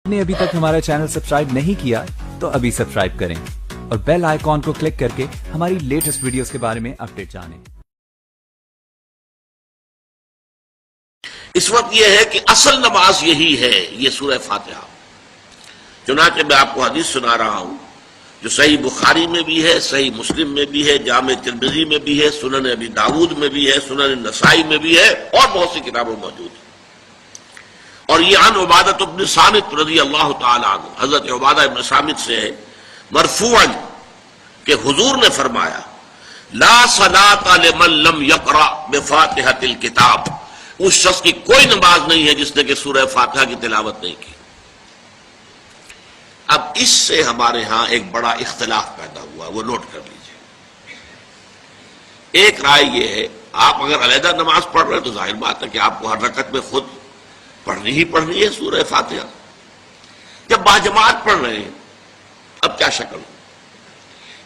نے ابھی تک ہمارا چینل سبسکرائب نہیں کیا تو ابھی سبسکرائب کریں اور بیل آئیکن کو کلک کر کے ہماری لیٹسٹ ویڈیوز کے بارے میں اپڈیٹ جانیں۔ اس وقت یہ ہے کہ اصل نماز یہی ہے، یہ سورہ فاتحہ۔ چنانچہ میں آپ کو حدیث سنا رہا ہوں جو صحیح بخاری میں بھی ہے، صحیح مسلم میں بھی ہے، جامع ترمذی میں بھی ہے، سنن ابی داؤد میں بھی ہے، سنن نسائی میں بھی ہے اور بہت سی کتابوں موجود ہے۔ اور یہ عن عبادہ بن صامت رضی اللہ تعالی عنہ، حضرت عبادہ بن صامت سے ہے مرفوعا کہ حضور نے فرمایا لا صلاۃ لمن لم یقرأ بفاتحۃ الکتاب، اس شخص کی کوئی نماز نہیں ہے جس نے کہ سورہ فاتحہ کی تلاوت نہیں کی۔ اب اس سے ہمارے ہاں ایک بڑا اختلاف پیدا ہوا، وہ نوٹ کر لیجئے۔ ایک رائے یہ ہے آپ اگر علیحدہ نماز پڑھ رہے ہیں تو ظاہر بات ہے کہ آپ کو ہر رکعت میں خود پڑھنی ہی پڑھنی ہے سورہ فاتحہ۔ جب باجماعت پڑھ رہے ہیں اب کیا شکل ہو؟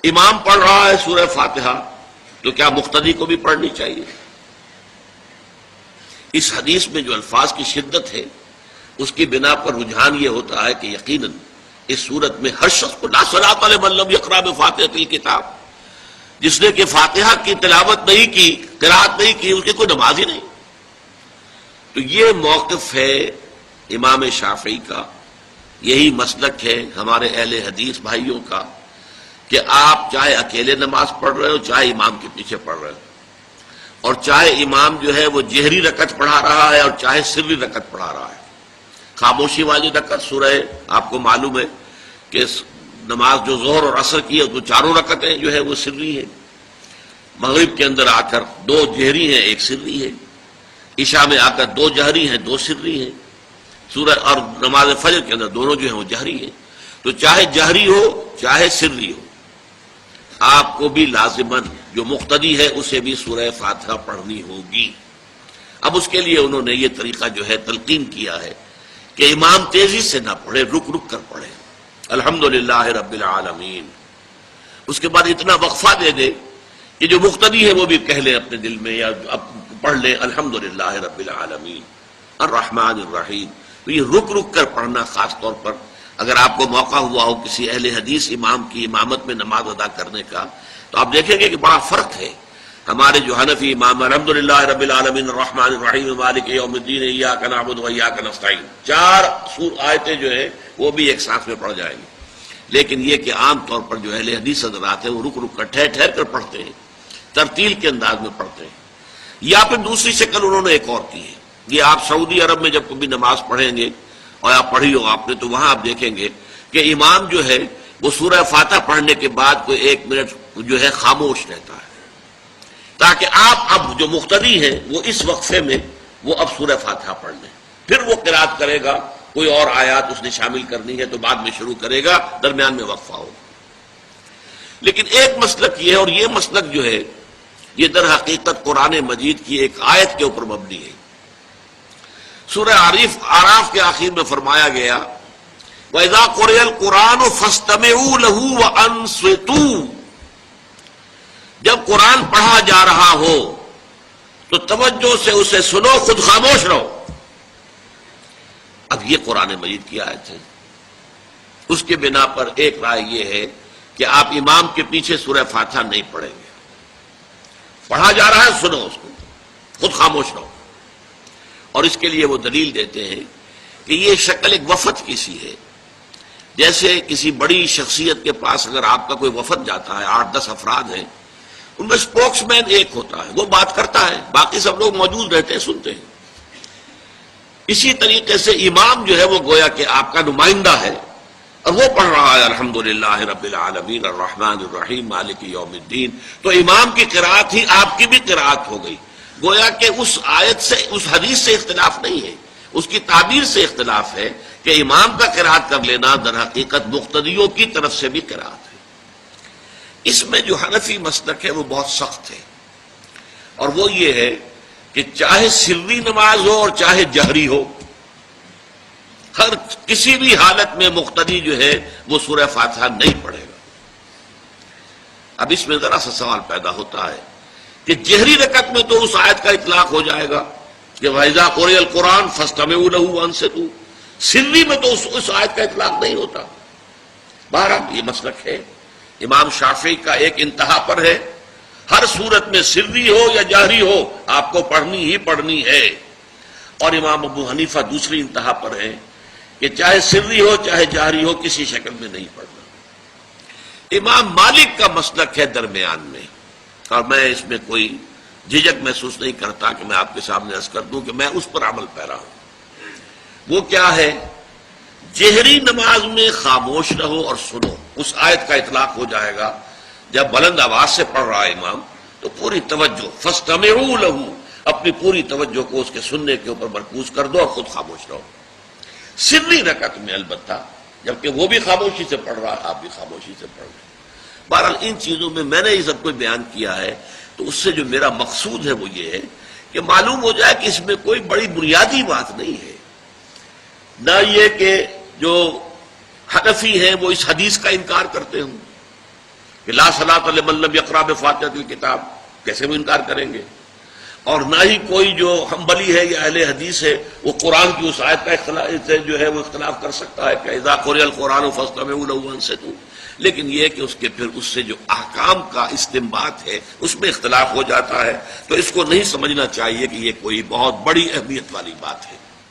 امام پڑھ رہا ہے سورہ فاتحہ تو کیا مقتدی کو بھی پڑھنی چاہیے؟ اس حدیث میں جو الفاظ کی شدت ہے اس کی بنا پر رجحان یہ ہوتا ہے کہ یقیناً اس صورت میں ہر شخص کو لا صلاۃ لمن لم یقرأ بفاتحۃ الکتاب، جس نے کہ فاتحہ کی تلاوت نہیں کی، قرأت نہیں کی، اس کی کوئی نماز ہی نہیں۔ تو یہ موقف ہے امام شافعی کا، یہی مسلک ہے ہمارے اہل حدیث بھائیوں کا کہ آپ چاہے اکیلے نماز پڑھ رہے ہو، چاہے امام کے پیچھے پڑھ رہے ہو، اور چاہے امام جو ہے وہ جہری رکعت پڑھا رہا ہے اور چاہے سری رکعت پڑھا رہا ہے۔ خاموشی والی رکعت سورہ آپ کو معلوم ہے کہ نماز جو ظہر اور عصر کی ہے تو چاروں رکعتیں جو ہے وہ سری ہے، مغرب کے اندر آ کر دو جہری ہیں ایک سری ہے، عشاء میں آ کر دو جہری ہیں دو سری ہیں، سورہ اور نماز فجر کے اندر دونوں جو ہیں وہ جہری ہیں۔ تو چاہے جہری ہو چاہے سری ہو آپ کو بھی لازماً جو مقتدی ہے اسے بھی سورہ فاتحہ پڑھنی ہوگی۔ اب اس کے لیے انہوں نے یہ طریقہ جو ہے تلقین کیا ہے کہ امام تیزی سے نہ پڑھے، رک رک کر پڑھے الحمدللہ رب العالمین، اس کے بعد اتنا وقفہ دے دے کہ جو مقتدی ہے وہ بھی کہہ لے اپنے دل میں یا پڑھ لے الحمدللہ رب العالمین الرحمن الرحیم۔ تو یہ رک رک کر پڑھنا، خاص طور پر اگر آپ کو موقع ہوا ہو کسی اہل حدیث امام کی امامت میں نماز ادا کرنے کا تو آپ دیکھیں گے کہ بڑا فرق ہے۔ ہمارے جو حنفی امام الحمدللہ رب العالمین الرحمن الرحیم مالک یوم الدین ایاک نعبد و ایاک نستعین، چار آیتیں جو ہیں وہ بھی ایک ساتھ میں پڑھ جائیں گی، لیکن یہ کہ عام طور پر جو اہل حدیث حضرات ہیں وہ رک رک کر ٹھہر ٹھہر کر پڑھتے ہیں، ترتیل کے انداز میں پڑھتے ہیں۔ یا پھر دوسری شکل انہوں نے ایک اور کی ہے، یہ آپ سعودی عرب میں جب کبھی نماز پڑھیں گے اور آپ پڑھی ہو آپ نے تو وہاں آپ دیکھیں گے کہ امام جو ہے وہ سورہ فاتحہ پڑھنے کے بعد کوئی 1 منٹ جو ہے خاموش رہتا ہے تاکہ آپ اب جو مقتدی ہیں وہ اس وقفے میں وہ اب سورہ فاتحہ پڑھ لیں، پھر وہ قرات کرے گا، کوئی اور آیات اس نے شامل کرنی ہے تو بعد میں شروع کرے گا، درمیان میں وقفہ ہوگا۔ لیکن ایک مسلک یہ ہے، اور یہ مسلک جو ہے یہ در حقیقت قرآن مجید کی ایک آیت کے اوپر مبنی ہے۔ سورہ اعراف کے آخر میں فرمایا گیا وَإِذَا قُرِئَ الْقُرْآنُ فَاسْتَمِعُوا لَهُ وَأَنصِتُوا، جب قرآن پڑھا جا رہا ہو تو توجہ سے اسے سنو، خود خاموش رہو۔ اب یہ قرآن مجید کی آیت ہے، اس کے بنا پر ایک رائے یہ ہے کہ آپ امام کے پیچھے سورہ فاتحہ نہیں پڑھیں گے، پڑھا جا رہا ہے سنو اس کو، خود خاموش رہو۔ اور اس کے لیے وہ دلیل دیتے ہیں کہ یہ شکل ایک وفد کی سی ہے، جیسے کسی بڑی شخصیت کے پاس اگر آپ کا کوئی وفد جاتا ہے، 8-10 افراد ہیں، ان میں اسپوکس مین ایک ہوتا ہے، وہ بات کرتا ہے، باقی سب لوگ موجود رہتے ہیں، سنتے ہیں۔ اسی طریقے سے امام جو ہے وہ گویا کہ آپ کا نمائندہ ہے اور وہ پڑھ رہا ہے الحمدللہ رب العالمین الرحمن الرحیم مالک یوم الدین، تو امام کی قرأت ہی آپ کی بھی قرأت ہو گئی۔ گویا کہ اس آیت سے، اس حدیث سے اختلاف نہیں ہے، اس کی تعبیر سے اختلاف ہے کہ امام کا قرأت کر لینا در حقیقت مقتدیوں کی طرف سے بھی قرأت ہے۔ اس میں جو حنفی مسلک ہے وہ بہت سخت ہے، اور وہ یہ ہے کہ چاہے سری نماز ہو اور چاہے جہری ہو، ہر کسی بھی حالت میں مقتدی جو ہے وہ سورہ فاتحہ نہیں پڑھے گا۔ اب اس میں ذرا سا سوال پیدا ہوتا ہے کہ جہری رکعت میں تو اس آیت کا اطلاق ہو جائے گا کہ وَإِذَا قُرِئَ الْقُرْآنُ فَاسْتَمِعُوا لَهُ وَأَنصِتُوا، سری میں تو اس آیت کا اطلاق نہیں ہوتا. بہرحال یہ مسلک ہے امام شافعی کا، ایک انتہا پر ہے، ہر صورت میں سری ہو یا جہری ہو آپ کو پڑھنی ہی پڑھنی ہے. اور امام ابو حنیفہ دوسری انتہا پر ہے کہ چاہے سری ہو چاہے جہری ہو کسی شکل میں نہیں پڑھنا. امام مالک کا مسلک ہے درمیان میں، اور میں اس میں کوئی جھجک محسوس نہیں کرتا کہ میں آپ کے سامنے عرض کر دوں کہ میں اس پر عمل پیرا ہوں. وہ کیا ہے؟ جہری نماز میں خاموش رہو اور سنو. اس آیت کا اطلاق ہو جائے گا جب بلند آواز سے پڑھ رہا ہے امام تو پوری توجہ، فاستمعوا لہ، اپنی پوری توجہ کو اس کے سننے کے اوپر مرکوز کر دو اور خود خاموش رہو. سری رکعت میں البتہ جبکہ وہ بھی خاموشی سے پڑھ رہا ہے، آپ بھی خاموشی سے پڑھ رہے ہیں. بہرحال ان چیزوں میں میں نے یہ سب کچھ بیان کیا ہے تو اس سے جو میرا مقصود ہے وہ یہ ہے کہ معلوم ہو جائے کہ اس میں کوئی بڑی بنیادی بات نہیں ہے. نہ یہ کہ جو حنفی ہیں وہ اس حدیث کا انکار کرتے ہوں کہ لا صلاۃ لمن لم یقرأ بفاتحۃ الکتاب، کیسے وہ انکار کریں گے؟ اور نہ ہی کوئی جو حنبلی ہے یا اہل حدیث ہے وہ قرآن کی اس آیت کا اختلاف سے جو ہے وہ اختلاف کر سکتا ہے کہ اذا قرئ القرآن فاستمعوا لہ وانصتوا. لیکن یہ کہ اس کے پھر اس سے جو احکام کا استنباط ہے اس میں اختلاف ہو جاتا ہے، تو اس کو نہیں سمجھنا چاہیے کہ یہ کوئی بہت بڑی اہمیت والی بات ہے.